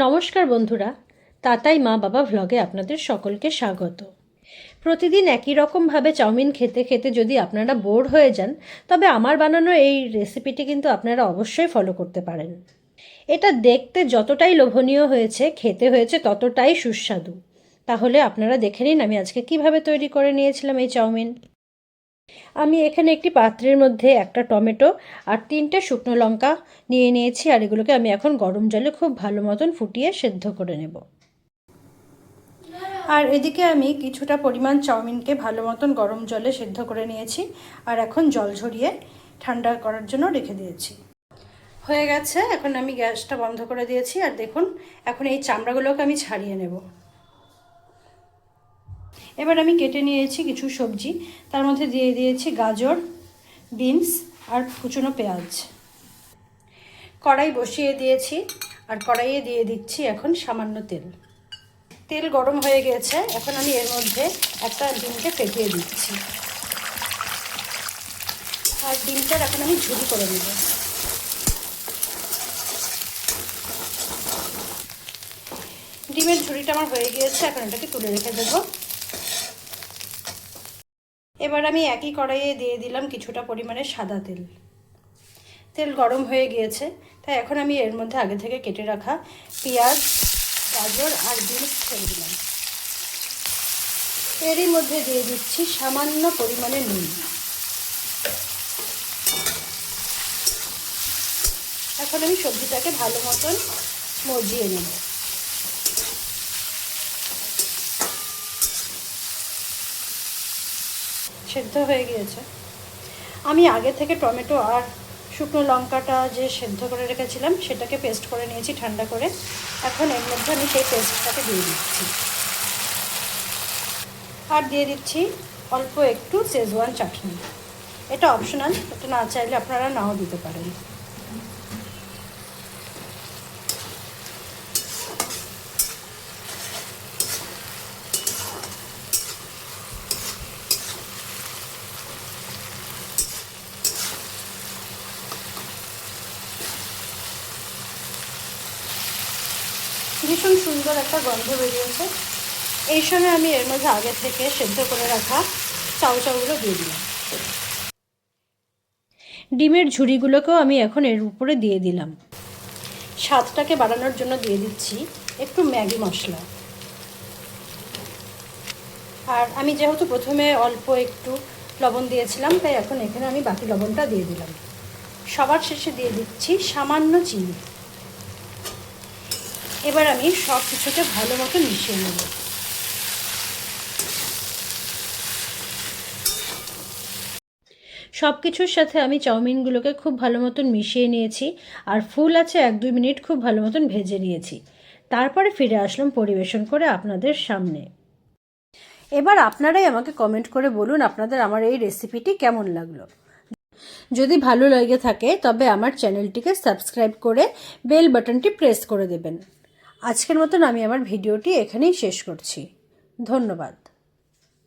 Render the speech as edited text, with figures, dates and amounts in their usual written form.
নমস্কার বন্ধুরা, তাতাই মা বাবা ভ্লগে আপনাদের সকলকে স্বাগত। প্রতিদিন একই রকমভাবে চাউমিন খেতে খেতে যদি আপনারা বোর হয়ে যান, তবে আমার বানানো এই রেসিপিটি কিন্তু আপনারা অবশ্যই ফলো করতে পারেন। এটা দেখতে যতটাই লোভনীয় হয়েছে, খেতে হয়েছে ততটাই সুস্বাদু। তাহলে আপনারা দেখে নিন আমি আজকে কিভাবে তৈরি করে নিয়েছিলাম এই চাউমিন। আমি এখানে একটি পাত্রের মধ্যে একটা টমেটো আর 3টে শুকনো লঙ্কা নিয়ে নিয়েছি, আর এগুলোকে আমি এখন গরম জলে খুব ভালো মতন ফুটিয়ে সেদ্ধ করে নেব। আর এদিকে আমি কিছুটা পরিমাণ চাউমিনকে ভালো মতন গরম জলে সেদ্ধ করে নিয়েছি, আর এখন জল ঝরিয়ে ঠান্ডা করার জন্য রেখে দিয়েছি। হয়ে গেছে, এখন আমি গ্যাসটা বন্ধ করে দিয়েছি। আর দেখুন, এখন এই চামড়াগুলোকে আমি ছাড়িয়ে নেব। এবার আমি কেটে নিয়েছি কিছু সবজি, তার মধ্যে দিয়ে দিয়েছি গাজর, বিনস আর কুচনো পেঁয়াজ। কড়াই বসিয়ে দিয়েছি, আর কড়াইয়ে দিয়ে দিচ্ছি এখন সামান্য তেল। তেল গরম হয়ে গেছে, এখন আমি এর মধ্যে একটা ডিমকে ফেটিয়ে দিচ্ছি, আর ডিমটার এখন আমি ঝুরি করে নেব। ডিমের ঝুরিটা আমার হয়ে গিয়েছে, এখন এটাকে তুলে রেখে দেব। এবার আমি একই কড়াইয়ে দিয়ে দিলাম কিছুটা পরিমাণে সাদা তেল। তেল গরম হয়ে গিয়েছে, তাই এখন আমি এর মধ্যে আগে থেকে কেটে রাখা পেঁয়াজ, গাজর আর বিনস ছেড়ে দিলাম। এরই মধ্যে দিয়ে দিচ্ছি সামান্য পরিমাণে নুন। এখন আমি সবজিটাকে ভালো মতন মজিয়ে নেব। সেদ্ধ হয়ে গিয়েছে। আমি আগে থেকে টমেটো আর শুকনো লঙ্কাটা যে সেদ্ধ করে রেখেছিলাম সেটাকে পেস্ট করে নিয়েছি ঠান্ডা করে। এখন এর মধ্যে আমি সেই পেস্টটাকে দিয়ে দিচ্ছি, আর দিয়ে দিচ্ছি অল্প একটু শেজওয়ান চাটনি। এটা অপশনাল, এটা না চাইলে আপনারা নাও দিতে পারেন। ভীষণ সুন্দর একটা গন্ধ বেরিয়েছে। এই সময় আমি এর মধ্যে আগে থেকে সেদ্ধ করে রাখা চাউগুলো দিয়ে দিলাম। ডিমের ঝুড়িগুলোকেও আমি এখন এর উপরে দিয়ে দিলাম। স্বাদটাকে বাড়ানোর জন্য দিয়ে দিচ্ছি একটু ম্যাগি মশলা। আর আমি যেহেতু প্রথমে অল্প একটু লবণ দিয়েছিলাম, তাই এখন এখানে আমি বাকি লবণটা দিয়ে দিলাম। সবার শেষে দিয়ে দিচ্ছি সামান্য চিনি। এবার আমি সব কিছুকে ভালো মতো মিশিয়ে নেব। সব কিছুর সাথে আমি চাউমিনগুলোকে খুব ভালো মতন মিশিয়ে নিয়েছি, আর ফুল আছে 1-2 মিনিট খুব ভালো মতন ভেজে নিয়েছি। তারপরে ফিরে আসলাম পরিবেশন করে আপনাদের সামনে। এবার আপনারাই আমাকে কমেন্ট করে বলুন আপনাদের আমার এই রেসিপিটি কেমন লাগলো। যদি ভালো লেগে থাকে তবে আমার চ্যানেলটিকে সাবস্ক্রাইব করে বেল বাটনটি প্রেস করে দেবেন। আজকের মতন আমি আমার ভিডিওটি এখানেই শেষ করছি। ধন্যবাদ।